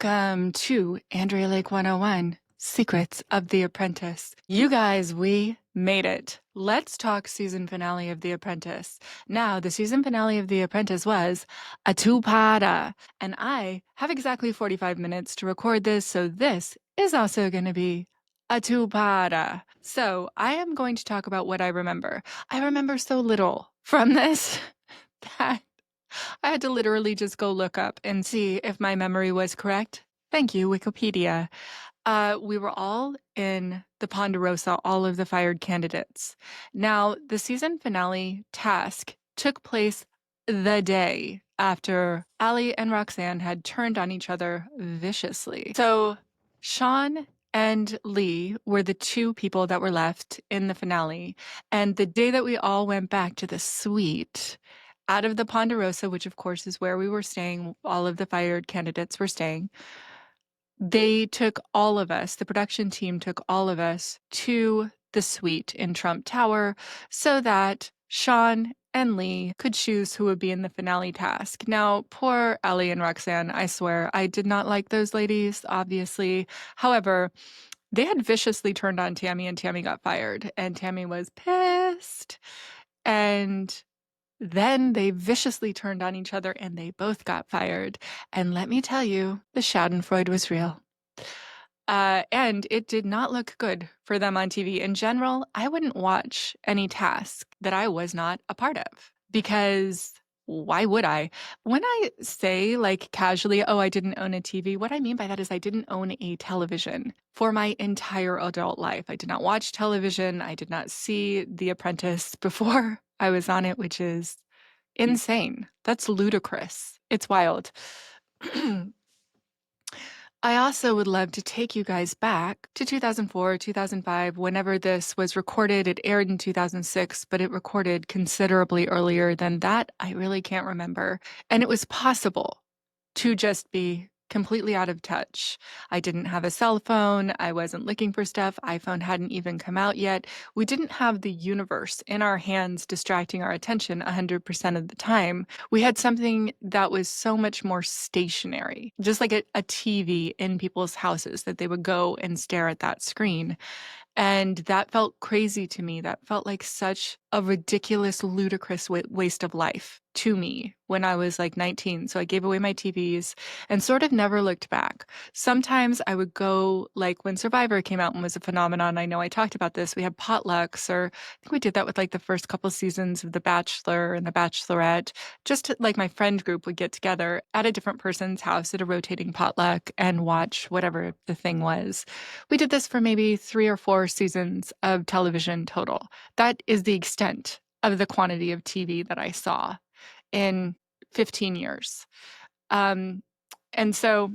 Welcome to Andrea Lake 101, Secrets of the Apprentice. You guys, we made it. Let's talk season finale of The Apprentice. Now, the season finale of The Apprentice was a two-parter, and I have exactly 45 minutes to record this, so this is also going to be a two-parter. So I am going to talk about what I remember. I remember so little from this that I had to literally just go look up and see if my memory was correct. Thank you, Wikipedia. We were all in the Ponderosa, all of the fired candidates. Now, the season finale task took place the day after Ali and Roxanne had turned on each other viciously. So Sean and Lee were the two people that were left in the finale. And the day that we all went back to the suite out of the Ponderosa, which of course is where we were staying, all of the fired candidates were staying, they took all of us, the production team took all of us to the suite in Trump Tower so that Sean and Lee could choose who would be in the finale task. Now, poor Ellie and Roxanne, I swear, I did not like those ladies, obviously. However, they had viciously turned on Tammy and Tammy got fired, and Tammy was pissed. And then they viciously turned on each other and they both got fired. And let me tell you, the Schadenfreude was real. And it did not look good for them on TV. In general, I wouldn't watch any task that I was not a part of because why would I? When I say like casually, oh, I didn't own a TV, what I mean by that is I didn't own a television for my entire adult life. I did not watch television. I did not see The Apprentice before I was on it, which is insane. That's ludicrous. It's wild. I also would love to take you guys back to 2004, 2005, whenever this was recorded. It aired in 2006, but it recorded considerably earlier than that. I really can't remember. And it was possible to just be completely out of touch. I didn't have a cell phone. I wasn't looking for stuff. iPhone hadn't even come out yet. We didn't have the universe in our hands distracting our attention 100% of the time. We had something that was so much more stationary, just like a TV in people's houses that they would go and stare at that screen. And that felt crazy to me. That felt like such a ridiculous, ludicrous waste of life to me when I was like 19. So I gave away my TVs and sort of never looked back. Sometimes I would go, like when Survivor came out and was a phenomenon, I know I talked about this, we had potlucks, or I think we did that with like the first couple seasons of The Bachelor and The Bachelorette. Just like my friend group would get together at a different person's house at a rotating potluck and watch whatever the thing was. We did this for maybe 3 or 4 seasons of television total. That is the extent of the quantity of TV that I saw in 15 years. And so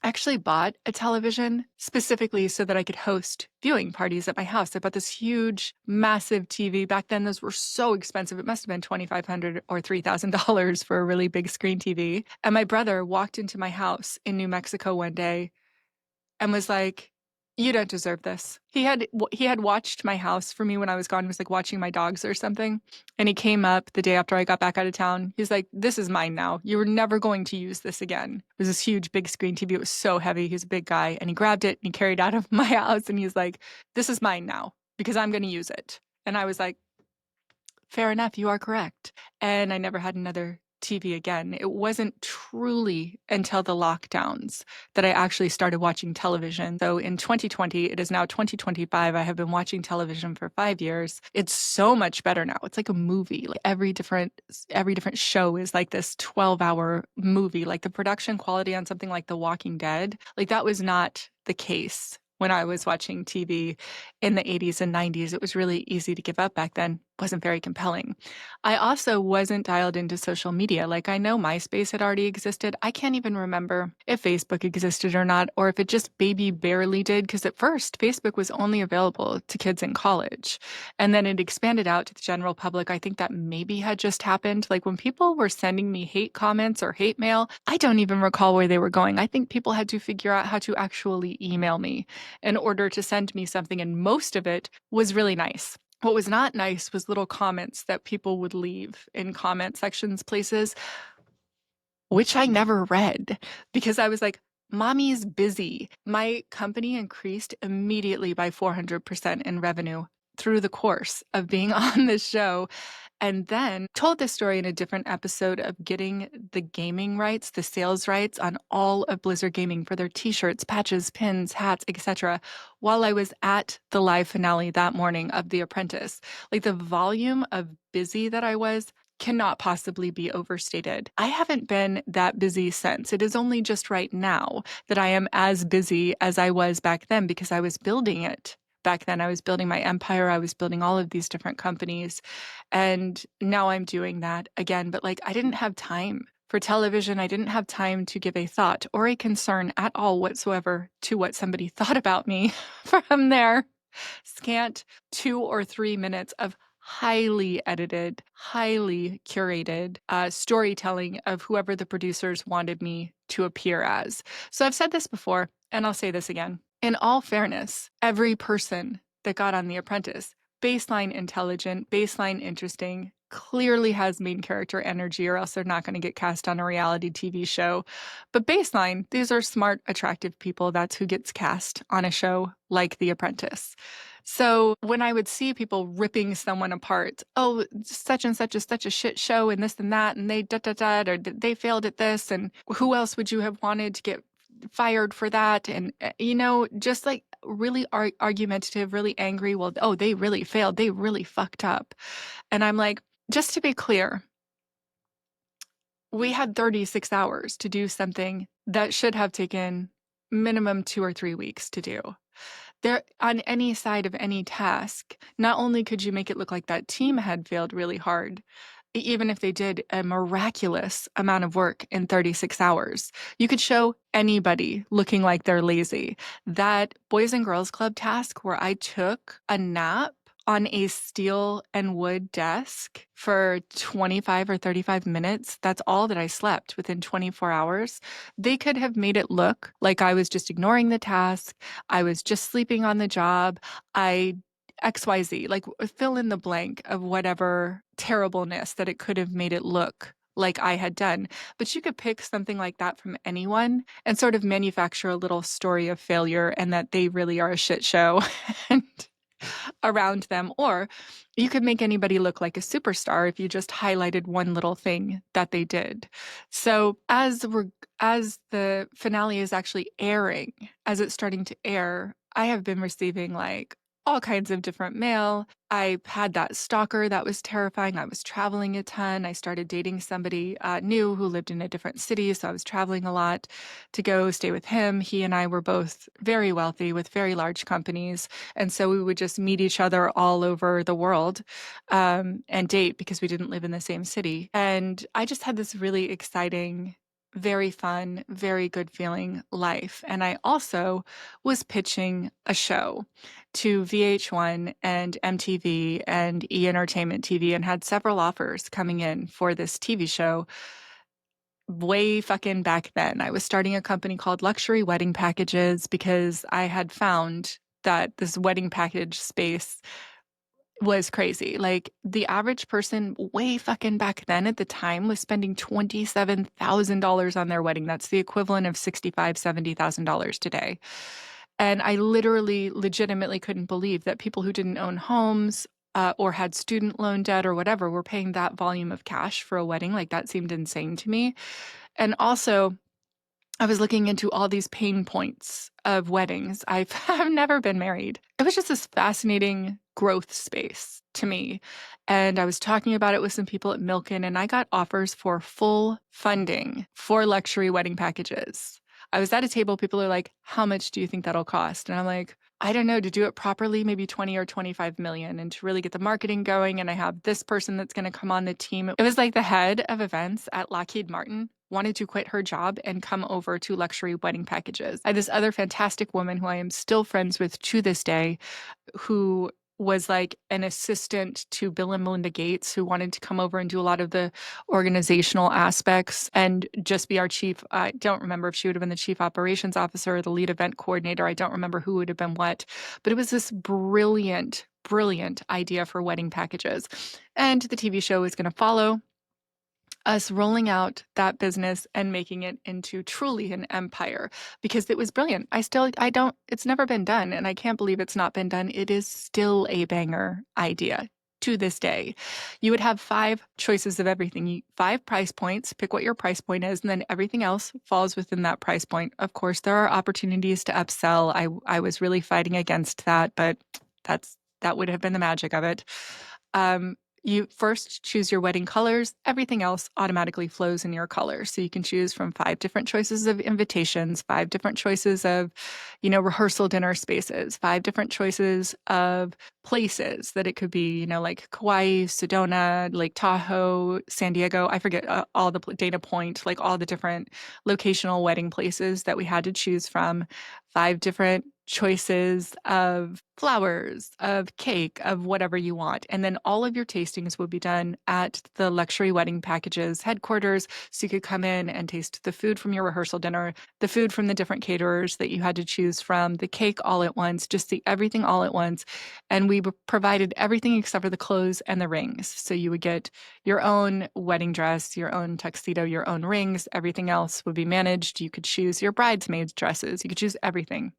I actually bought a television specifically so that I could host viewing parties at my house. I bought this huge, massive TV. Back then, those were so expensive. It must have been $2,500 or $3,000 for a really big screen TV. And my brother walked into my house in New Mexico one day and was like, "You don't deserve this." He had watched my house for me when I was gone. He was like watching my dogs or something. And he came up the day after I got back out of town. He's like, "This is mine now. You were never going to use this again." It was this huge, big screen TV. It was so heavy. He's a big guy. And he grabbed it and he carried it out of my house. And he's like, "This is mine now because I'm going to use it." And I was like, fair enough. You are correct. And I never had another TV again. It wasn't truly until the lockdowns that I actually started watching television. So in 2020, it is now 2025. I have been watching television for 5 years. It's so much better now. It's like a movie. Like every different show is like this 12-hour movie. Like the production quality on something like The Walking Dead, like that was not the case when I was watching TV in the 80s and 90s. It was really easy to give up back then. It wasn't very compelling. I also wasn't dialed into social media. Like I know MySpace had already existed. I can't even remember if Facebook existed or not, or if it just baby barely did, because at first Facebook was only available to kids in college. And then it expanded out to the general public. I think that maybe had just happened. Like when people were sending me hate comments or hate mail, I don't even recall where they were going. I think people had to figure out how to actually email me in order to send me something, and most of it was really nice. What was not nice was little comments that people would leave in comment sections places, which I never read because I was like, Mommy's busy. My company increased immediately by 400% in revenue through the course of being on this show. And then told this story in a different episode of getting the gaming rights, the sales rights on all of Blizzard Gaming for their t-shirts, patches, pins, hats, etc. while I was at the live finale that morning of The Apprentice. Like the volume of busy that I was cannot possibly be overstated. I haven't been that busy since. It is only just right now that I am as busy as I was back then because I was building it. Back then, I was building my empire. I was building all of these different companies. And now I'm doing that again. But like, I didn't have time for television. I didn't have time to give a thought or a concern at all whatsoever to what somebody thought about me from their scant 2 or 3 minutes of highly edited, highly curated storytelling of whoever the producers wanted me to appear as. So I've said this before, and I'll say this again. In all fairness, every person that got on The Apprentice, baseline intelligent, baseline interesting, clearly has main character energy, or else they're not going to get cast on a reality TV show. But baseline, these are smart, attractive people. That's who gets cast on a show like The Apprentice. So when I would see people ripping someone apart, oh, such and such is such a shit show and this and that, and they or they failed at this, and who else would you have wanted to get fired for that? And, just like really argumentative, really angry. Well, oh, they really failed. They really fucked up. And I'm like, just to be clear, we had 36 hours to do something that should have taken minimum 2 or 3 weeks to do. There, on any side of any task, not only could you make it look like that team had failed really hard, even if they did a miraculous amount of work in 36 hours, you could show anybody looking like they're lazy. That Boys and Girls Club task where I took a nap on a steel and wood desk for 25 or 35 minutes. That's all that I slept within 24 hours. They could have made it look like I was just ignoring the task. I was just sleeping on the job. XYZ, like fill in the blank of whatever terribleness that it could have made it look like I had done. But you could pick something like that from anyone and sort of manufacture a little story of failure and that they really are a shit show. And around them, or you could make anybody look like a superstar if you just highlighted one little thing that they did. So as the finale is actually airing, as it's starting to air, I have been receiving like all kinds of different mail. I had that stalker that was terrifying. I was traveling a ton. I started dating somebody new who lived in a different city, so I was traveling a lot to go stay with him. He and I were both very wealthy with very large companies, and so we would just meet each other all over the world and date because we didn't live in the same city. And I just had this really exciting, very fun, very good feeling life. And I also was pitching a show to VH1 and MTV and E! Entertainment TV and had several offers coming in for this TV show way fucking back then. I was starting a company called Luxury Wedding Packages because I had found that this wedding package space was crazy. Like the average person way fucking back then at the time was spending $27,000 on their wedding. That's the equivalent of $65,000, $70,000 today. And I literally, legitimately couldn't believe that people who didn't own homes or had student loan debt or whatever were paying that volume of cash for a wedding. Like that seemed insane to me. And also, I was looking into all these pain points of weddings. I've never been married. It was just this fascinating growth space to me. And I was talking about it with some people at Milken, and I got offers for full funding for luxury wedding packages. I was at a table, people are like, how much do you think that'll cost? And I'm like, I don't know, to do it properly, maybe 20 or 25 million, and to really get the marketing going. And I have this person that's going to come on the team. It was like the head of events at Lockheed Martin wanted to quit her job and come over to luxury wedding packages. I had this other fantastic woman who I am still friends with to this day, who was like an assistant to Bill and Melinda Gates, who wanted to come over and do a lot of the organizational aspects and just be our chief. I don't remember if she would have been the chief operations officer or the lead event coordinator. I don't remember who would have been what, but it was this brilliant, brilliant idea for wedding packages. And the TV show is going to follow. us rolling out that business and making it into truly an empire because it was brilliant. It's never been done, and I can't believe it's not been done. It is still a banger idea to this day. You would have 5 choices of everything, 5 price points, pick what your price point is, and then everything else falls within that price point. Of course, there are opportunities to upsell. I was really fighting against that, but that would have been the magic of it. You first choose your wedding colors. Everything else automatically flows in your colors. So you can choose from 5 different choices of invitations, 5 different choices of, rehearsal dinner spaces, 5 different choices of places that it could be, like Kauai, Sedona, Lake Tahoe, San Diego. I forget all the Dana Point, like all the different locational wedding places that we had to choose from. 5 different choices of flowers, of cake, of whatever you want. And then all of your tastings would be done at the Luxury Wedding Packages headquarters. So you could come in and taste the food from your rehearsal dinner, the food from the different caterers that you had to choose from, the cake all at once, just see everything all at once. And we provided everything except for the clothes and the rings. So you would get your own wedding dress, your own tuxedo, your own rings. Everything else would be managed. You could choose your bridesmaids' dresses. You could choose everything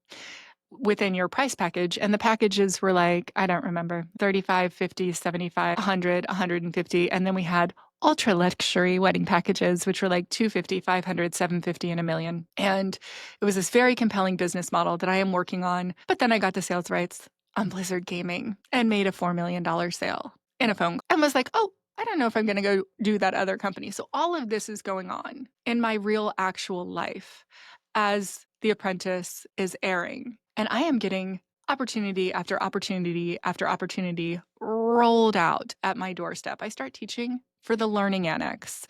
within your price package. And the packages were like, I don't remember, 35, 50, 75, 100, 150. And then we had ultra luxury wedding packages, which were like 250, 500, 750, and $1 million. And it was this very compelling business model that I am working on. But then I got the sales rights on Blizzard Gaming and made a $4 million sale in a phone call and was like, oh, I don't know if I'm going to go do that other company. So all of this is going on in my real actual life as The Apprentice is airing. And I am getting opportunity after opportunity after opportunity rolled out at my doorstep. I start teaching for the Learning Annex.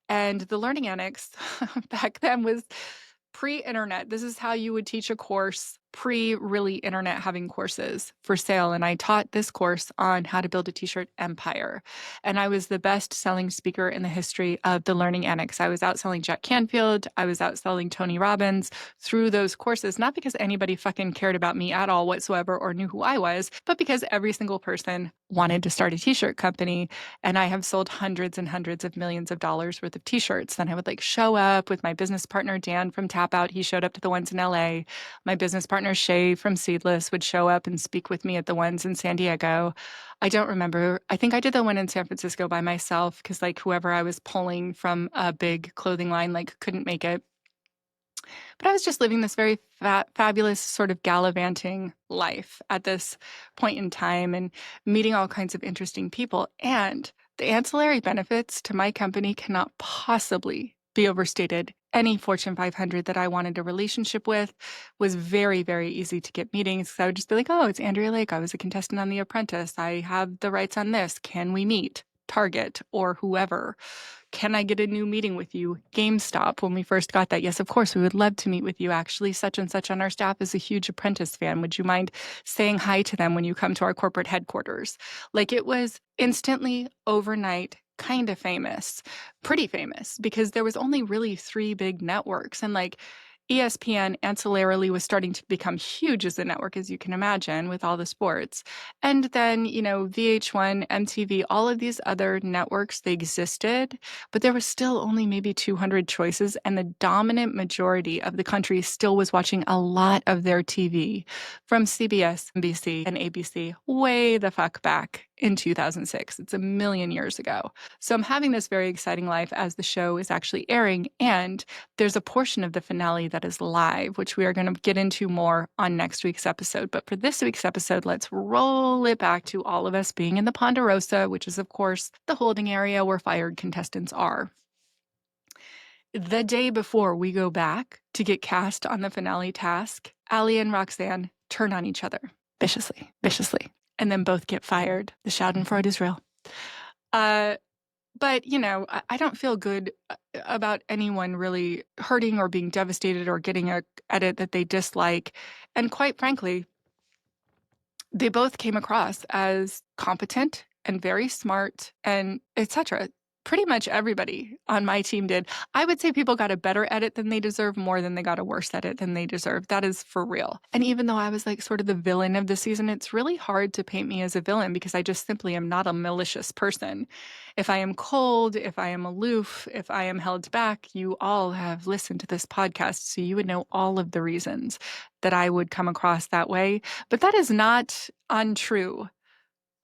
And the Learning Annex back then was pre-internet. This is how you would teach a course pre-really internet having courses for sale. And I taught this course on how to build a t-shirt empire. And I was the best selling speaker in the history of the Learning Annex. I was outselling Jack Canfield. I was outselling Tony Robbins through those courses, not because anybody fucking cared about me at all whatsoever or knew who I was, but because every single person wanted to start a t-shirt company. And I have sold hundreds and hundreds of millions of dollars worth of t-shirts. Then I would show up with my business partner, Dan from Tap Out. He showed up to the ones in LA. My business partner, Shay from Seedless, would show up and speak with me at the ones in San Diego. I don't remember. I think I did the one in San Francisco by myself because whoever I was pulling from a big clothing line couldn't make it. But I was just living this very fabulous sort of gallivanting life at this point in time and meeting all kinds of interesting people. And the ancillary benefits to my company cannot possibly be overstated. Any Fortune 500 that I wanted a relationship with was very, very easy to get meetings. So I would just be like, oh, it's Andrea Lake. I was a contestant on The Apprentice. I have the rights on this. Can we meet? Target or whoever. Can I get a new meeting with you? GameStop, when we first got that. Yes, of course, we would love to meet with you. Actually, such and such on our staff is a huge Apprentice fan. Would you mind saying hi to them when you come to our corporate headquarters? It was instantly, overnight, kind of famous, pretty famous, because there was only really 3 big networks. And ESPN ancillarily was starting to become huge as a network, as you can imagine, with all the sports. And then, VH1, MTV, all of these other networks, they existed, but there was still only maybe 200 choices. And the dominant majority of the country still was watching a lot of their TV from CBS, NBC, and ABC way the fuck back in 2006. It's a million years ago. So I'm having this very exciting life as the show is actually airing. And there's a portion of the finale that is live, which we are going to get into more on next week's episode. But for this week's episode, let's roll it back to all of us being in the Ponderosa, which is, of course, the holding area where fired contestants are. The day before we go back to get cast on the finale task, Ali and Roxanne turn on each other viciously, and then both get fired. The Schadenfreude is real. But, I don't feel good about anyone really hurting or being devastated or getting a edit that they dislike. And quite frankly, they both came across as competent and very smart and etc. pretty much everybody on my team did. I would say people got a better edit than they deserve more than they got a worse edit than they deserve. That is for real. And even though I was like sort of the villain of the season, it's really hard to paint me as a villain because I just simply am not a malicious person. If I am cold, if I am aloof, if I am held back, you all have listened to this podcast, so you would know all of the reasons that I would come across that way. But that is not untrue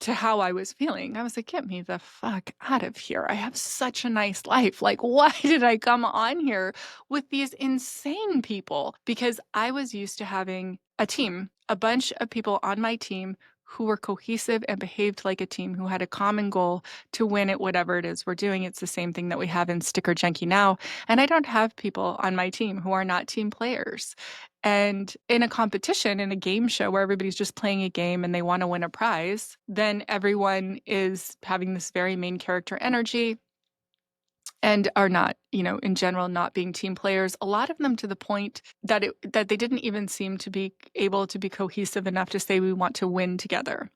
to how I was feeling. I was like, get me the fuck out of here. I have such a nice life. Like, why did I come on here with these insane people? Because I was used to having a team, a bunch of people on my team who were cohesive and behaved like a team, who had a common goal to win at whatever it is we're doing. It's the same thing that we have in Sticker Junkie now. And I don't have people on my team who are not team players. And in a competition, in a game show where everybody's just playing a game and they want to win a prize, then everyone is having this very main character energy and are not, in general, not being team players. A lot of them to the point that they didn't even seem to be able to be cohesive enough to say we want to win together.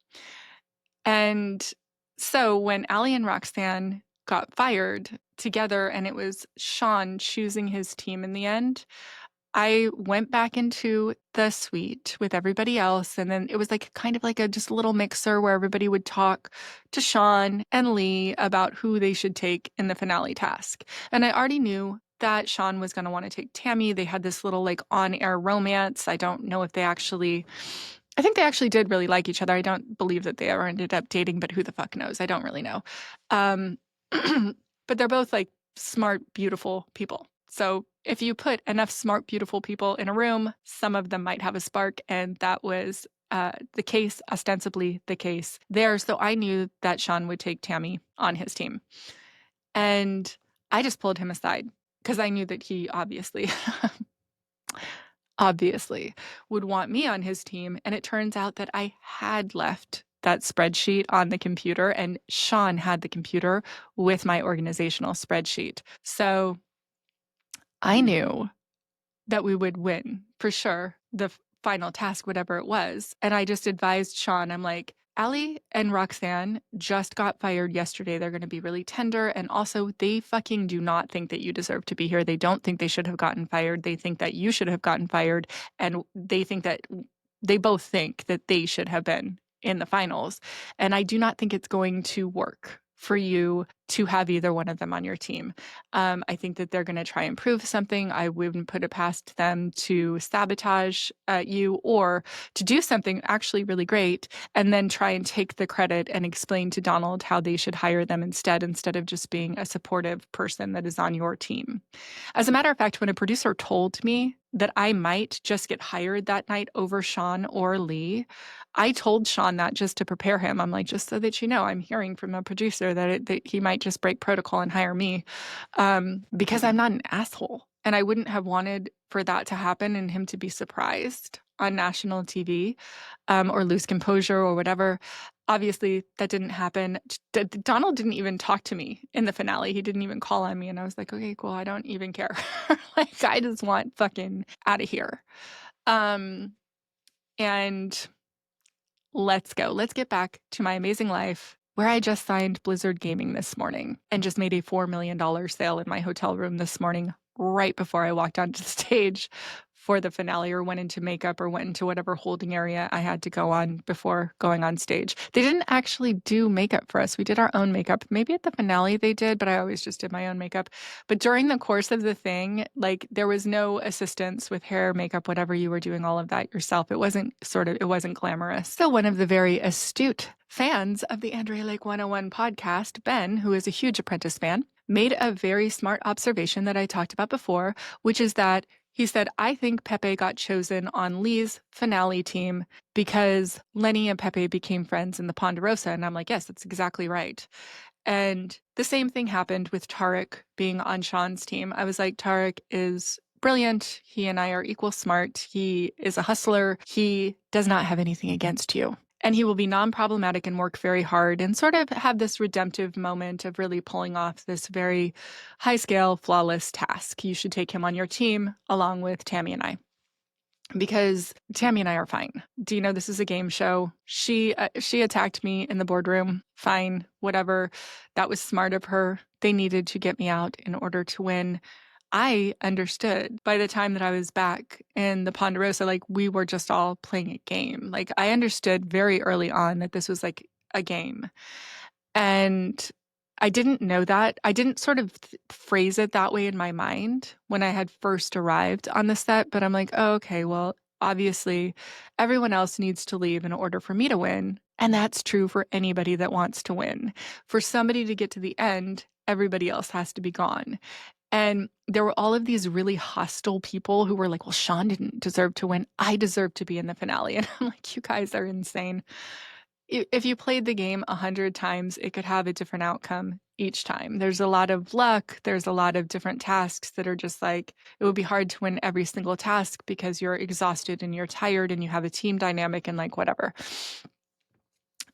And so when Ali and Roxanne got fired together and it was Sean choosing his team in the end, I went back into the suite with everybody else, and then it was like kind of like a just a little mixer where everybody would talk to Sean and Lee about who they should take in the finale task. And I already knew that Sean was going to want to take Tammy. They had this little like on-air romance. I don't know if I think they actually did really like each other. I don't believe that they ever ended up dating, but who the fuck knows? I don't really know. But they're both like smart, beautiful people. So if you put enough smart, beautiful people in a room, some of them might have a spark. And that was the case, ostensibly the case there. So I knew that Sean would take Tammy on his team. And I just pulled him aside because I knew that he obviously would want me on his team. And it turns out that I had left that spreadsheet on the computer, and Sean had the computer with my organizational spreadsheet. So I knew that we would win for sure, the final task, whatever it was. And I just advised Sean, I'm like, Ali and Roxanne just got fired yesterday. They're going to be really tender. And also, they fucking do not think that you deserve to be here. They don't think they should have gotten fired. They think that you should have gotten fired. And they both think that they should have been in the finals. And I do not think it's going to work for you to have either one of them on your team. I think that they're going to try and prove something. I wouldn't put it past them to sabotage you or to do something actually really great and then try and take the credit and explain to Donald how they should hire them instead of just being a supportive person that is on your team. As a matter of fact, when a producer told me that I might just get hired that night over Sean or Lee, I told Sean that just to prepare him. I'm like, just so that you know, I'm hearing from a producer that he might just break protocol and hire me because I'm not an asshole. And I wouldn't have wanted for that to happen and him to be surprised on national TV or lose composure or whatever. Obviously, that didn't happen. Donald didn't even talk to me in the finale. He didn't even call on me. And I was like, okay, cool. I don't even care. Like, I just want fucking out of here. And let's go. Let's get back to my amazing life where I just signed Blizzard Gaming this morning and just made a $4 million sale in my hotel room this morning, right before I walked onto the stage for the finale or went into makeup or went into whatever holding area I had to go on before going on stage. They didn't actually do makeup for us. We did our own makeup. Maybe at the finale they did, but I always just did my own makeup. But during the course of the thing, like there was no assistance with hair, makeup, whatever. You were doing all of that yourself. It wasn't glamorous. So one of the very astute fans of the Andrea Lake 101 podcast, Ben, who is a huge Apprentice fan, made a very smart observation that I talked about before, which is that he said, I think Pepe got chosen on Lee's finale team because Lenny and Pepe became friends in the Ponderosa. And I'm like, yes, that's exactly right. And the same thing happened with Tarek being on Sean's team. I was like, Tarek is brilliant. He and I are equal smart. He is a hustler. He does not have anything against you. And he will be non-problematic and work very hard and sort of have this redemptive moment of really pulling off this very high-scale, flawless task. You should take him on your team along with Tammy and I. because Tammy and I are fine. Do you know this is a game show? She attacked me in the boardroom. Fine, whatever. That was smart of her. They needed to get me out in order to win. I understood by the time that I was back in the Ponderosa, like we were just all playing a game. Like I understood very early on that this was like a game. And I didn't know that. I didn't sort of phrase it that way in my mind when I had first arrived on the set, but I'm like, oh, okay, well, obviously everyone else needs to leave in order for me to win. And that's true for anybody that wants to win. For somebody to get to the end, everybody else has to be gone. And there were all of these really hostile people who were like, well, Sean didn't deserve to win. I deserve to be in the finale. And I'm like, you guys are insane. If you played the game 100 times, it could have a different outcome each time. There's a lot of luck. There's a lot of different tasks that are just like, it would be hard to win every single task because you're exhausted and you're tired and you have a team dynamic and like whatever.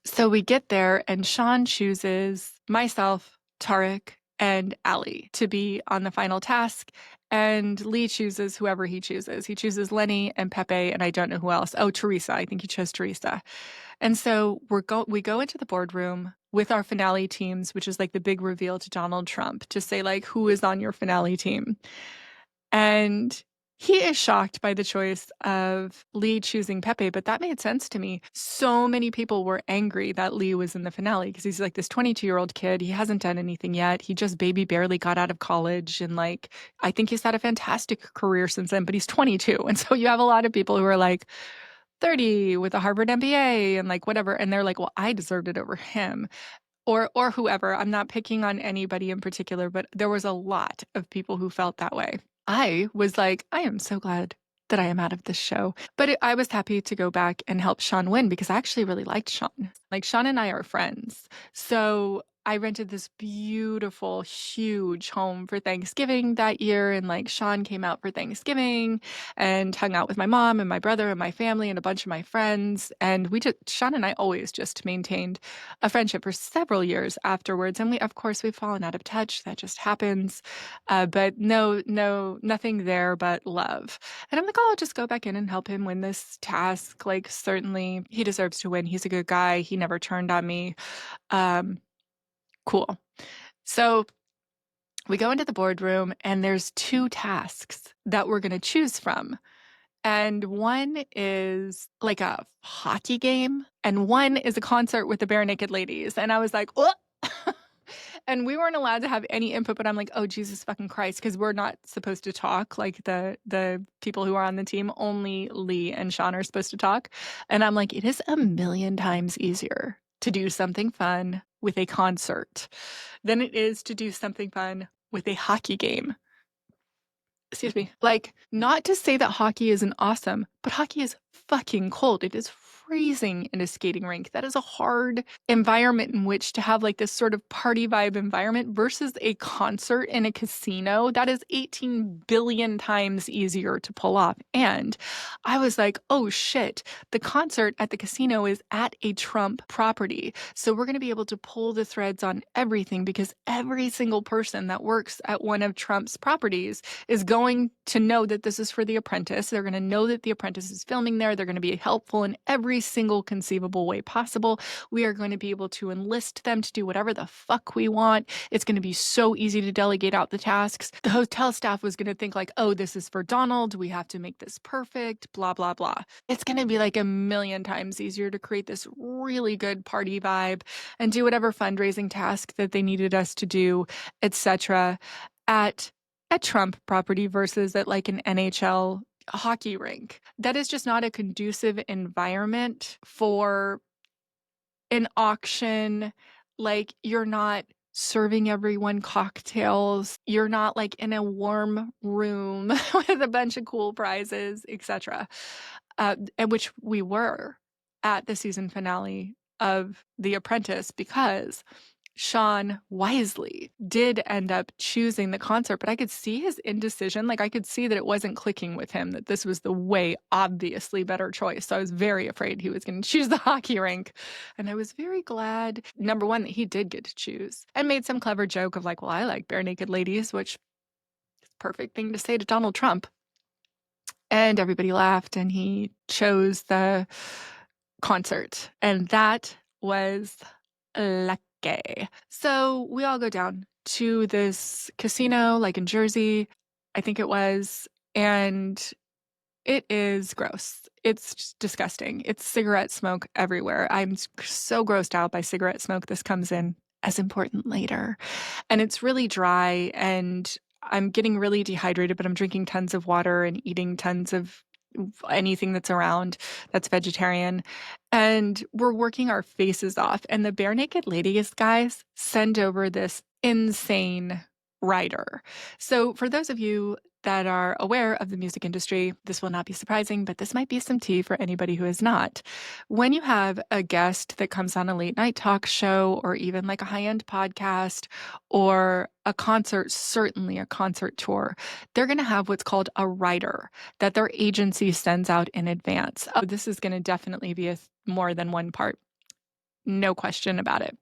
So we get there and Sean chooses myself, Tarek, and Ali to be on the final task. And Lee chooses whoever he chooses. He chooses Lenny and Pepe, and I don't know who else. Oh, Teresa. I think he chose Teresa. And so we go into the boardroom with our finale teams, which is like the big reveal to Donald Trump to say like who is on your finale team. And he is shocked by the choice of Lee choosing Pepe, but that made sense to me. So many people were angry that Lee was in the finale because he's like this 22-year-old kid. He hasn't done anything yet. He just barely got out of college. And like, I think he's had a fantastic career since then, but he's 22. And so you have a lot of people who are like 30 with a Harvard MBA and like whatever. And they're like, well, I deserved it over him. Or whoever. I'm not picking on anybody in particular, but there was a lot of people who felt that way. I was like, I am so glad that I am out of this show. But I was happy to go back and help Sean win because I actually really liked Sean. Like Sean and I are friends. So I rented this beautiful, huge home for Thanksgiving that year. And like Sean came out for Thanksgiving and hung out with my mom and my brother and my family and a bunch of my friends. And Sean and I always just maintained a friendship for several years afterwards. And of course, we've fallen out of touch. That just happens. But nothing there but love. And I'm like, oh, I'll just go back in and help him win this task. Like, certainly he deserves to win. He's a good guy. He never turned on me. Cool. So we go into the boardroom and there's 2 tasks that we're going to choose from. And one is like a hockey game and one is a concert with the Bare Naked Ladies. And I was like, oh. And we weren't allowed to have any input, but I'm like, oh, Jesus fucking Christ, because we're not supposed to talk. Like the people who are on the team, only Lee and Sean are supposed to talk. And I'm like, it is a million times easier to do something fun with a concert than it is to do something fun with a hockey game. Excuse me. Like, not to say that hockey isn't awesome, but hockey is fucking cold. It is freezing in a skating rink. That is a hard environment in which to have like this sort of party vibe environment versus a concert in a casino. That is 18 billion times easier to pull off. And I was like, oh shit, the concert at the casino is at a Trump property. So we're going to be able to pull the threads on everything because every single person that works at one of Trump's properties is going to know that this is for The Apprentice. They're going to know that The Apprentice is filming there. They're going to be helpful in every single conceivable way possible. We are going to be able to enlist them to do whatever the fuck we want. It's going to be so easy to delegate out the tasks. The hotel staff was going to think like, oh, this is for Donald. We have to make this perfect, blah, blah, blah. It's going to be like a million times easier to create this really good party vibe and do whatever fundraising task that they needed us to do, etc. at a Trump property versus at like an NHL hockey rink. That is just not a conducive environment for an auction. Like, you're not serving everyone cocktails. You're not like in a warm room with a bunch of cool prizes, etc. And which we were at the season finale of The Apprentice because Sean wisely did end up choosing the concert, but I could see his indecision. Like, I could see that it wasn't clicking with him, that this was the way obviously better choice. So I was very afraid he was going to choose the hockey rink. And I was very glad, number one, that he did get to choose and made some clever joke of like, well, I like Bare Naked Ladies, which is a perfect thing to say to Donald Trump. And everybody laughed, and he chose the concert. And that was lucky. So we all go down to this casino, like in Jersey, I think it was, and it is gross. It's just disgusting. It's cigarette smoke everywhere. I'm so grossed out by cigarette smoke. This comes in as important later. And it's really dry, and I'm getting really dehydrated, but I'm drinking tons of water and eating tons of anything that's around that's vegetarian. And we're working our faces off. And the Bare Naked Ladies guys send over this insane rider. So for those of you that are aware of the music industry, this will not be surprising, but this might be some tea for anybody who is not. When you have a guest that comes on a late night talk show, or even like a high-end podcast, or a concert, certainly a concert tour, they're going to have what's called a rider that their agency sends out in advance. Oh, this is going to definitely be more than one part. No question about it.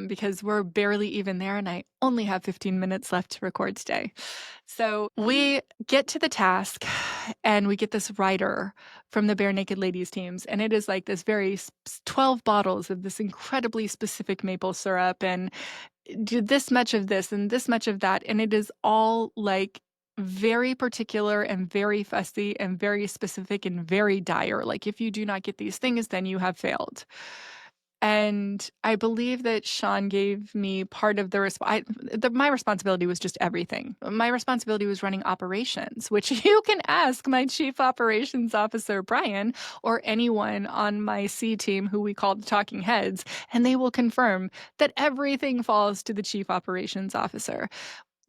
Because we're barely even there, and I only have 15 minutes left to record today. So we get to the task, and we get this rider from the Bare Naked Ladies teams, and it is like this 12 bottles of this incredibly specific maple syrup, and do this much of this and this much of that, and it is all like very particular and very fussy and very specific and very dire. Like, if you do not get these things, then you have failed. And I believe that Sean gave me part of my responsibility was just everything. My responsibility was running operations, which you can ask my chief operations officer, Brian, or anyone on my C team who we call the talking heads, and they will confirm that everything falls to the chief operations officer.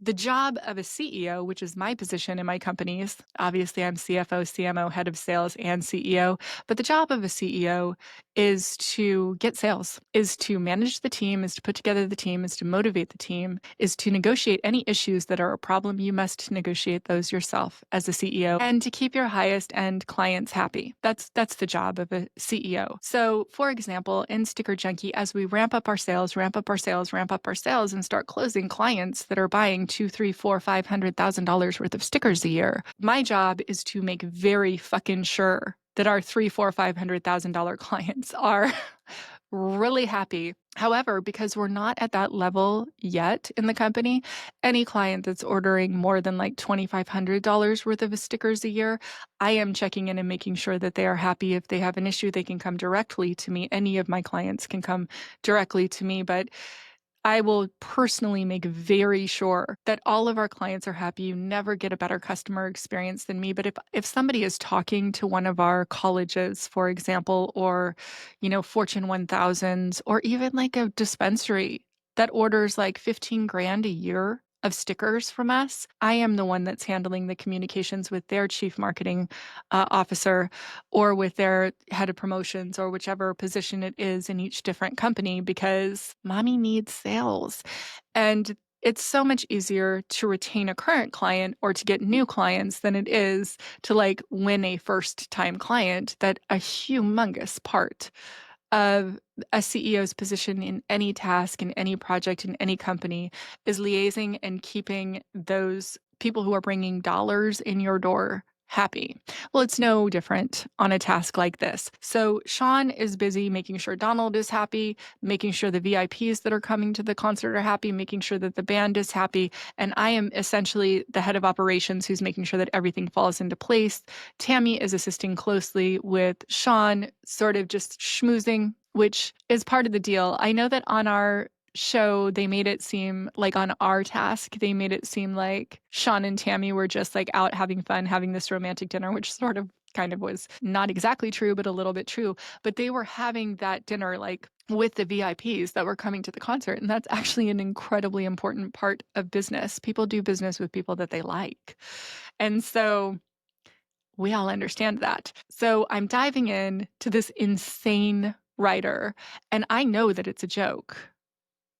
The job of a CEO, which is my position in my companies, obviously I'm CFO, CMO, head of sales, and CEO, but the job of a CEO is to get sales, is to manage the team, is to put together the team, is to motivate the team, is to negotiate any issues that are a problem. You must negotiate those yourself as a CEO, and to keep your highest end clients happy. That's the job of a CEO. So, for example, in Sticker Junkie, as we ramp up our sales, and start closing clients that are buying $200,000, $300,000, $400,000, $500,000 worth of stickers a year, my job is to make very fucking sure that our $300,000, $400,000, $500,000 clients are really happy. However, because we're not at that level yet in the company, any client that's ordering more than like $2,500 worth of stickers a year, I am checking in and making sure that they are happy. If they have an issue, they can come directly to me. Any of my clients can come directly to me, but I will personally make very sure that all of our clients are happy. You never get a better customer experience than me. But if somebody is talking to one of our colleges, for example, or, Fortune 1000s, or even like a dispensary that orders like 15 grand a year of stickers from us, I am the one that's handling the communications with their chief marketing officer, or with their head of promotions, or whichever position it is in each different company, because mommy needs sales. And it's so much easier to retain a current client or to get new clients than it is to like win a first time client. That a humongous part of a CEO's position in any task, in any project, in any company, is liaising and keeping those people who are bringing dollars in your door happy. Well, it's no different on a task like this. So Sean is busy making sure Donald is happy, making sure the VIPs that are coming to the concert are happy, making sure that the band is happy. And I am essentially the head of operations who's making sure that everything falls into place. Tammy is assisting closely with Sean, sort of just schmoozing, which is part of the deal. I know that on our show, they made it seem like, on our task, they made it seem like Sean and Tammy were just like out having fun, having this romantic dinner, which sort of kind of was not exactly true, but a little bit true. But they were having that dinner like with the VIPs that were coming to the concert. And that's actually an incredibly important part of business. People do business with people that they like. And so we all understand that. So I'm diving in to this insane writer, and I know that it's a joke.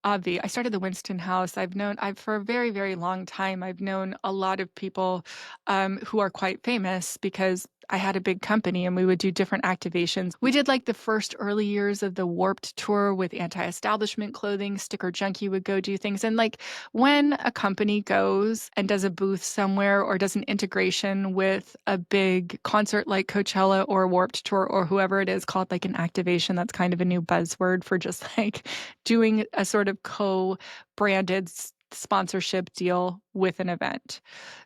Avi. I started the Winston House. I've for a very, very long time, I've known a lot of people who are quite famous, because I had a big company and we would do different activations. We did like the first early years of the Warped tour with anti-establishment clothing. Sticker Junkie would go do things. And like when a company goes and does a booth somewhere or does an integration with a big concert like Coachella or Warped Tour or whoever it is, called like an activation, that's kind of a new buzzword for just like doing a sort of co-branded sponsorship deal with an event.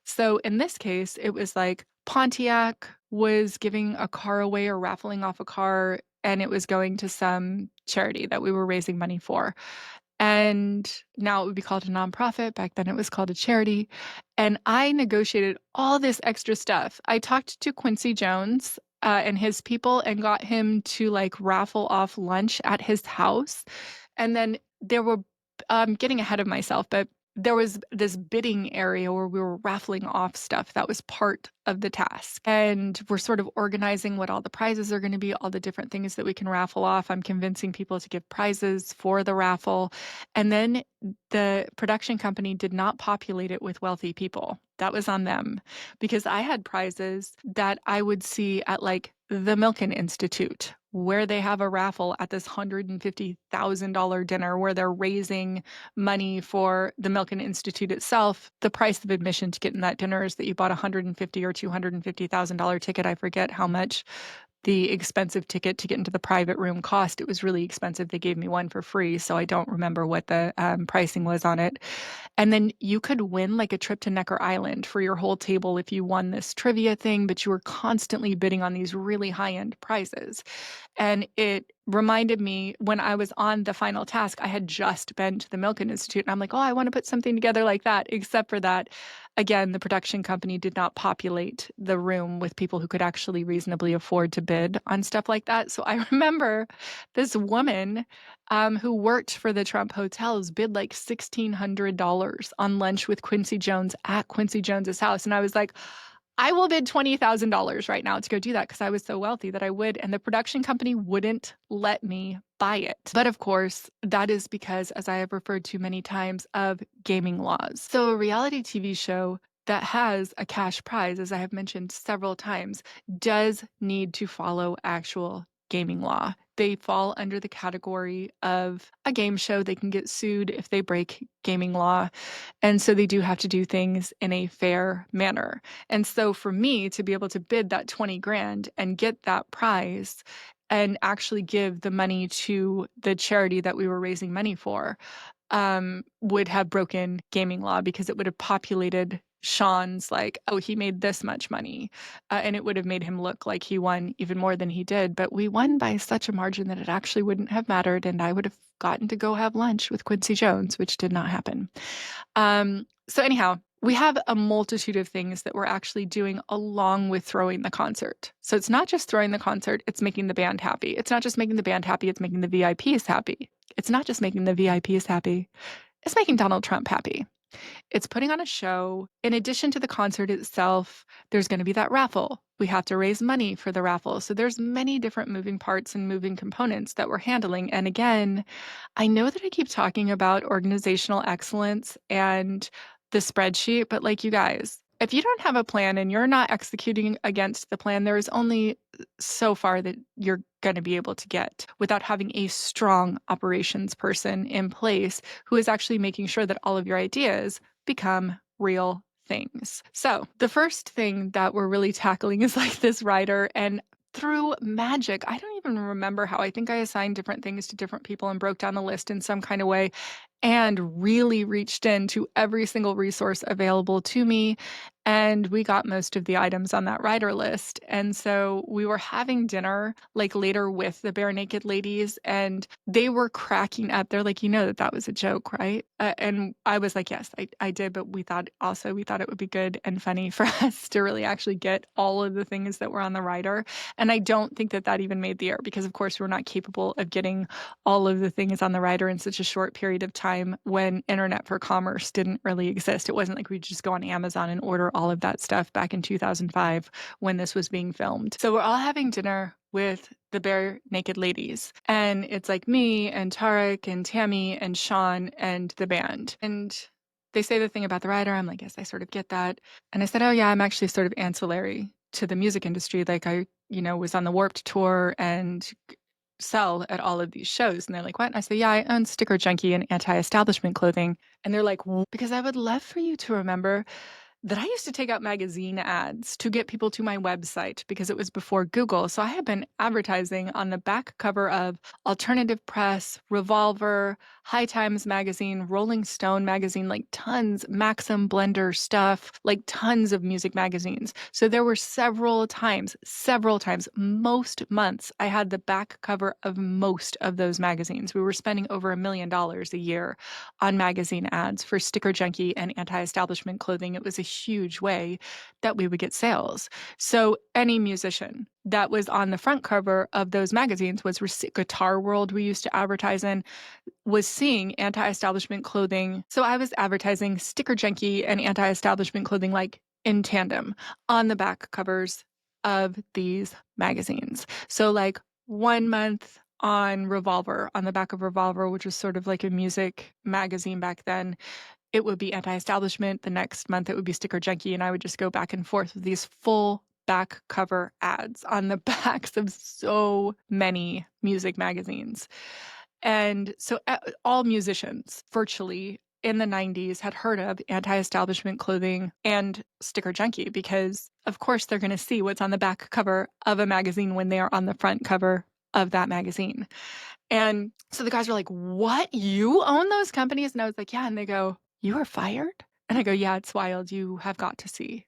So in this case, it was like Pontiac was giving a car away or raffling off a car, and it was going to some charity that we were raising money for. And now it would be called a nonprofit. Back then it was called a charity. And I negotiated all this extra stuff. I talked to Quincy Jones and his people and got him to like raffle off lunch at his house. And then there were, getting ahead of myself, but there was this bidding area where we were raffling off stuff that was part of the task. And we're sort of organizing what all the prizes are going to be, all the different things that we can raffle off. I'm convincing people to give prizes for the raffle. And then the production company did not populate it with wealthy people. That was on them, because I had prizes that I would see at like the Milken Institute, where they have a raffle at this $150,000 dinner where they're raising money for the Milken Institute itself. The price of admission to get in that dinner is that you bought a $150,000 or $250,000 ticket. I forget how much the expensive ticket to get into the private room cost. It was really expensive. They gave me one for free, so I don't remember what the pricing was on it. And then you could win like a trip to Necker Island for your whole table if you won this trivia thing, but you were constantly bidding on these really high-end prizes. And it reminded me when I was on the final task, I had just been to the Milken Institute, and I'm like, oh, I want to put something together like that, except for that. Again, the production company did not populate the room with people who could actually reasonably afford to bid on stuff like that. So I remember this woman who worked for the Trump hotels bid like $1,600 on lunch with Quincy Jones at Quincy Jones's house. And I was like, I will bid $20,000 right now to go do that, because I was so wealthy that I would. And the production company wouldn't let me buy it. But of course, that is because, as I have referred to many times, of gaming laws. So a reality TV show that has a cash prize, as I have mentioned several times, does need to follow actual gaming law. They fall under the category of a game show. They can get sued if they break gaming law. And so they do have to do things in a fair manner. And so for me to be able to bid that 20 grand and get that prize and actually give the money to the charity that we were raising money for, would have broken gaming law, because it would have populated Sean's like, oh, he made this much money. And it would have made him look like he won even more than he did. But we won by such a margin that it actually wouldn't have mattered. And I would have gotten to go have lunch with Quincy Jones, which did not happen. So anyhow, we have a multitude of things that we're actually doing along with throwing the concert. So it's not just throwing the concert, it's making the band happy. It's not just making the band happy, it's making the VIPs happy. It's not just making the VIPs happy, it's making Donald Trump happy. It's putting on a show. In addition to the concert itself, there's going to be that raffle. We have to raise money for the raffle. So there's many different moving parts and moving components that we're handling. And again, I know that I keep talking about organizational excellence and the spreadsheet, but like, you guys, if you don't have a plan and you're not executing against the plan, there is only so far that you're going to be able to get without having a strong operations person in place who is actually making sure that all of your ideas become real things. So the first thing that we're really tackling is like this rider, and through magic, I don't even remember how. I think I assigned different things to different people and broke down the list in some kind of way and really reached into every single resource available to me. And we got most of the items on that rider list. And so we were having dinner like later with the Bare Naked Ladies, and they were cracking up. They're like, you know that was a joke, right? And I was like, yes, I did. But we thought it would be good and funny for us to really actually get all of the things that were on the rider. And I don't think that even made the air, because of course we're not capable of getting all of the things on the rider in such a short period of time when internet for commerce didn't really exist. It wasn't like we just go on Amazon and order all of that stuff back in 2005 when this was being filmed. So we're all having dinner with the Bare Naked Ladies, and it's like me and Tarek and Tammy and Sean and the band. And they say the thing about the rider. I'm like, yes, I sort of get that. And I said, oh yeah, I'm actually sort of ancillary to the music industry. Like I, was on the Warped tour and sell at all of these shows. And they're like, what? And I say, yeah, I own Sticker Junkie and anti-establishment clothing. And they're like, because I would love for you to remember that I used to take out magazine ads to get people to my website because it was before Google. So I had been advertising on the back cover of Alternative Press, Revolver, High Times magazine, Rolling Stone magazine, like tons, Maxim Blender stuff, like tons of music magazines. So there were several times, most months, I had the back cover of most of those magazines. We were spending over $1 million a year on magazine ads for Sticker Junkie and anti-establishment clothing. It was a huge way that we would get sales. So any musician that was on the front cover of those magazines was Guitar World we used to advertise in, was seeing anti-establishment clothing. So I was advertising Sticker Junkie and anti-establishment clothing like in tandem on the back covers of these magazines. So like 1 month on Revolver, on the back of Revolver, which was sort of like a music magazine back then, it would be anti-establishment. The next month it would be Sticker Junkie, and I would just go back and forth with these full back cover ads on the backs of so many music magazines. And so all musicians virtually in the 90s had heard of anti-establishment clothing and Sticker Junkie because of course they're going to see what's on the back cover of a magazine when they are on the front cover of that magazine. And so the guys were like, what? You own those companies? And I was like, yeah. And they go, you were fired? And I go, yeah, it's wild. You have got to see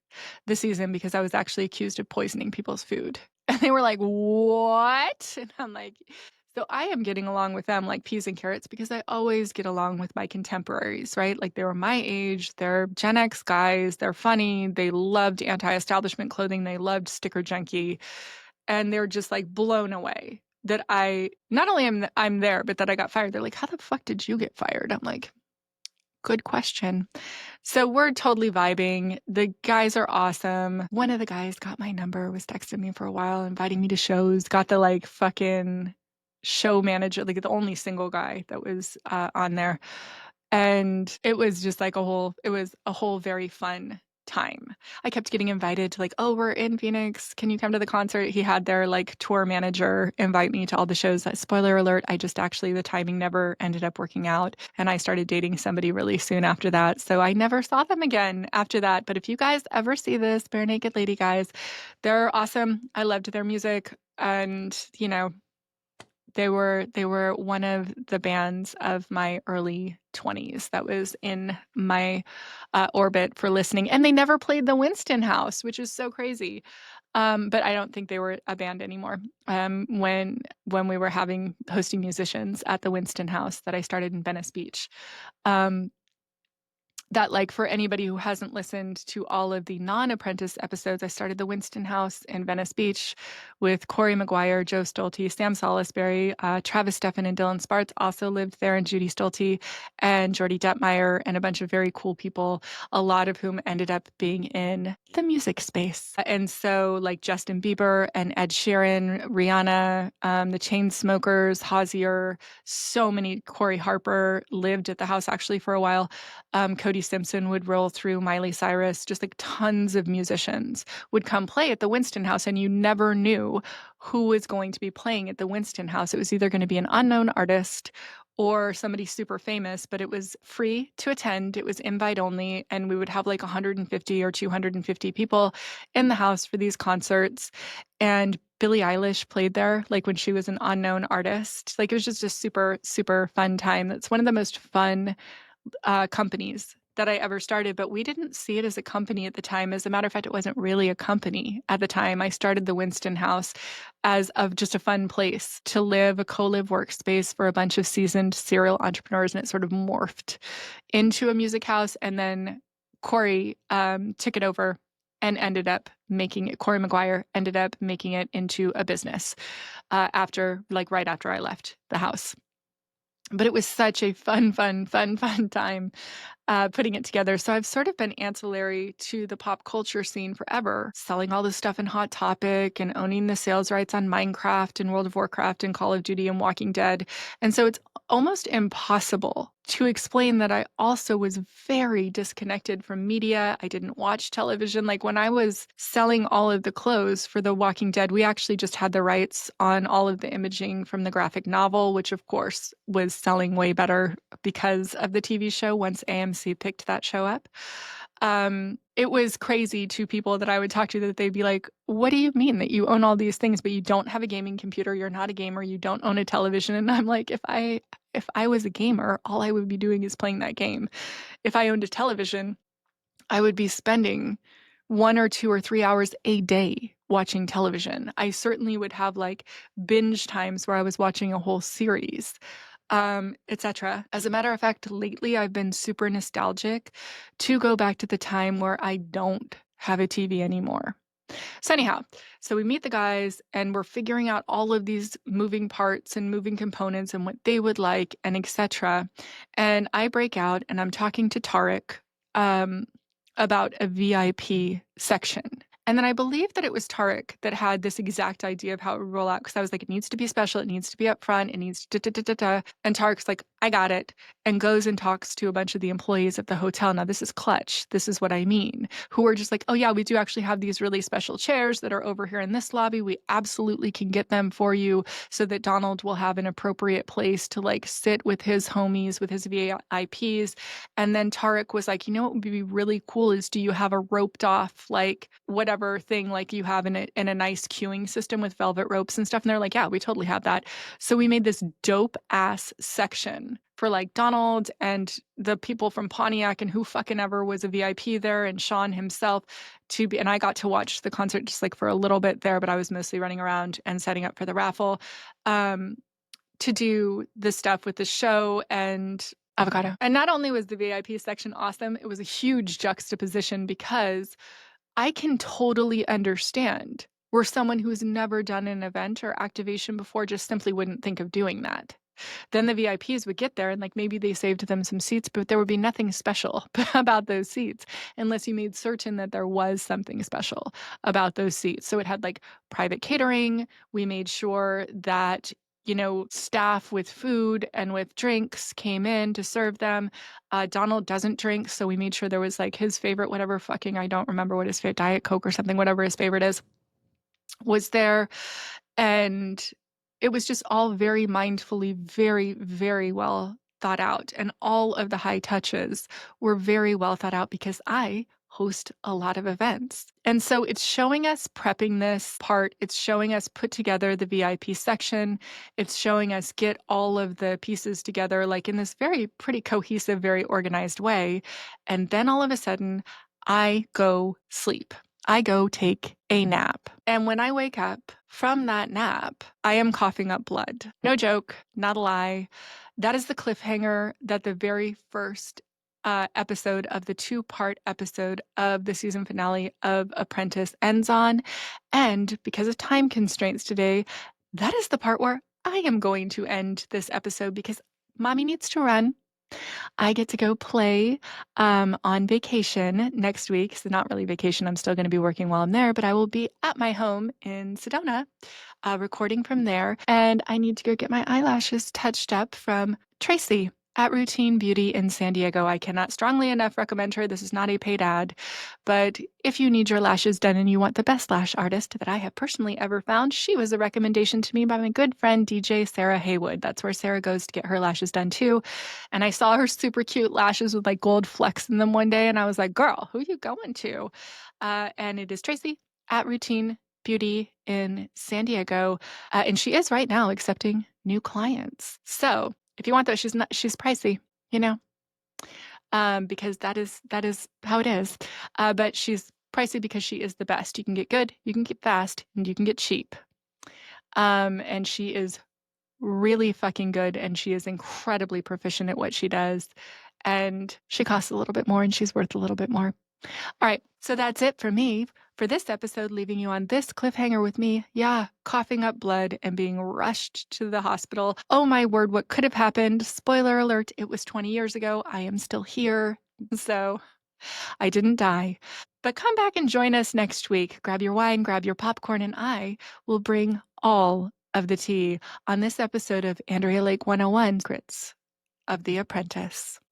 the season because I was actually accused of poisoning people's food. And they were like, what? And I'm like, so I am getting along with them like peas and carrots because I always get along with my contemporaries, right? Like they were my age, they're Gen X guys, they're funny, they loved anti-establishment clothing, they loved Sticker Junkie, and they're just like blown away that I not only I'm there, but that I got fired. They're like, how the fuck did you get fired? I'm like, good question. So we're totally vibing. The guys are awesome. One of the guys got my number, was texting me for a while, inviting me to shows, got the like fucking show manager, like the only single guy that was on there. And it was just like it was a whole very fun time. I kept getting invited to like, oh, we're in Phoenix. Can you come to the concert? He had their like tour manager invite me to all the shows. Spoiler alert, the timing never ended up working out. And I started dating somebody really soon after that. So I never saw them again after that. But if you guys ever see this, Bare Naked Lady guys, they're awesome. I loved their music. And, they were one of the bands of my early 20s that was in my orbit for listening. And they never played the Winston House, which is so crazy. But I don't think they were a band anymore. When we were hosting musicians at the Winston House that I started in Venice Beach. That like for anybody who hasn't listened to all of the non-Apprentice episodes, I started the Winston House in Venice Beach with Corey McGuire, Joe Stolte, Sam Salisbury, Travis Steffen and Dylan Sparts also lived there, and Judy Stolte and Jordy Detmeyer and a bunch of very cool people, a lot of whom ended up being in the music space. And so like Justin Bieber and Ed Sheeran, Rihanna, the Chainsmokers, Hozier, so many, Corey Harper lived at the house actually for a while. Cody Simpson would roll through, Miley Cyrus, just like tons of musicians would come play at the Winston House, and you never knew who was going to be playing at the Winston House. It was either going to be an unknown artist or somebody super famous, but it was free to attend. It was invite only, and we would have like 150 or 250 people in the house for these concerts. And Billie Eilish played there, like when she was an unknown artist. Like it was just a super, super fun time. That's one of the most fun companies that I ever started, but we didn't see it as a company at the time. As a matter of fact, it wasn't really a company at the time. I started the Winston House as of just a fun place to live, a co-live workspace for a bunch of seasoned serial entrepreneurs, and it sort of morphed into a music house. And then Corey took it over and ended up making it, Corey McGuire ended up making it into a business right after I left the house. But it was such a fun time. putting it together. So I've sort of been ancillary to the pop culture scene forever, selling all this stuff in Hot Topic and owning the sales rights on Minecraft and World of Warcraft and Call of Duty and Walking Dead. And so it's almost impossible to explain that I also was very disconnected from media. I didn't watch television. Like when I was selling all of the clothes for The Walking Dead, we actually just had the rights on all of the imaging from the graphic novel, which of course was selling way better because of the TV show once AMC picked that show up. It was crazy to people that I would talk to that they'd be like, what do you mean that you own all these things, but you don't have a gaming computer, you're not a gamer, you don't own a television? And I'm like, if I was a gamer, all I would be doing is playing that game. If I owned a television, I would be spending 1 or 2 or 3 hours a day watching television. I certainly would have like binge times where I was watching a whole series, etc. As a matter of fact, lately I've been super nostalgic to go back to the time where I don't have a TV anymore. So anyhow, so we meet the guys and we're figuring out all of these moving parts and moving components and what they would like and etc. And I break out and I'm talking to Tarek about a VIP section. And then I believe that it was Tarek that had this exact idea of how it would roll out because I was like, it needs to be special, it needs to be up front, it needs to da-da-da-da-da. And Tarek's like, I got it, and goes and talks to a bunch of the employees at the hotel. Now, this is clutch. This is what I mean. Who are just like, oh yeah, we do actually have these really special chairs that are over here in this lobby. We absolutely can get them for you so that Donald will have an appropriate place to like sit with his homies, with his VIPs. And then Tarek was like, you know what would be really cool is do you have a roped off, like whatever thing like you have in a nice queuing system with velvet ropes and stuff? And they're like, yeah, we totally have that. So we made this dope ass section for like Donald and the people from Pontiac and who fucking ever was a VIP there and Sean himself to be. And I got to watch the concert just like for a little bit there, but I was mostly running around and setting up for the raffle to do the stuff with the show and avocado. And not only was the VIP section awesome, it was a huge juxtaposition because I can totally understand where someone who's never done an event or activation before just simply wouldn't think of doing that. Then the VIPs would get there and like maybe they saved them some seats, but there would be nothing special about those seats unless you made certain that there was something special about those seats. So it had like private catering. We made sure that staff with food and with drinks came in to serve them. Donald doesn't drink, so we made sure there was like his favorite, whatever fucking, I don't remember what his favorite, Diet Coke or something, whatever his favorite is, was there. And it was just all very mindfully, very, very well thought out. And all of the high touches were very well thought out because I host a lot of events. And so it's showing us prepping this part. It's showing us put together the VIP section. It's showing us get all of the pieces together, like in this very pretty cohesive, very organized way. And then all of a sudden, I go sleep. I go take a nap. And when I wake up from that nap, I am coughing up blood. No joke, not a lie. That is the cliffhanger that the very first episode of the 2-part episode of the season finale of Apprentice ends on. And because of time constraints today, that is the part where I am going to end this episode because mommy needs to run. I get to go play on vacation next week. So not really vacation. I'm still going to be working while I'm there, but I will be at my home in Sedona recording from there. And I need to go get my eyelashes touched up from Tracy at Routine Beauty in San Diego. I cannot strongly enough recommend her. This is not a paid ad, but if you need your lashes done and you want the best lash artist that I have personally ever found, she was a recommendation to me by my good friend DJ Sarah Haywood. That's where Sarah goes to get her lashes done too. And I saw her super cute lashes with like gold flecks in them one day, and I was like, girl, who you going to? And it is Tracy at Routine Beauty in San Diego. And she is right now accepting new clients. So if you want those, she's pricey, because that is how it is. But she's pricey because she is the best. You can get good, you can get fast, and you can get cheap. And she is really fucking good, and she is incredibly proficient at what she does. And she costs a little bit more, and she's worth a little bit more. All right, so that's it for me for this episode, leaving you on this cliffhanger with me, coughing up blood and being rushed to the hospital. Oh my word, what could have happened? Spoiler alert, it was 20 years ago. I am still here. So I didn't die. But come back and join us next week. Grab your wine, grab your popcorn, and I will bring all of the tea on this episode of Andrea Lake 101 Secrets of the Apprentice.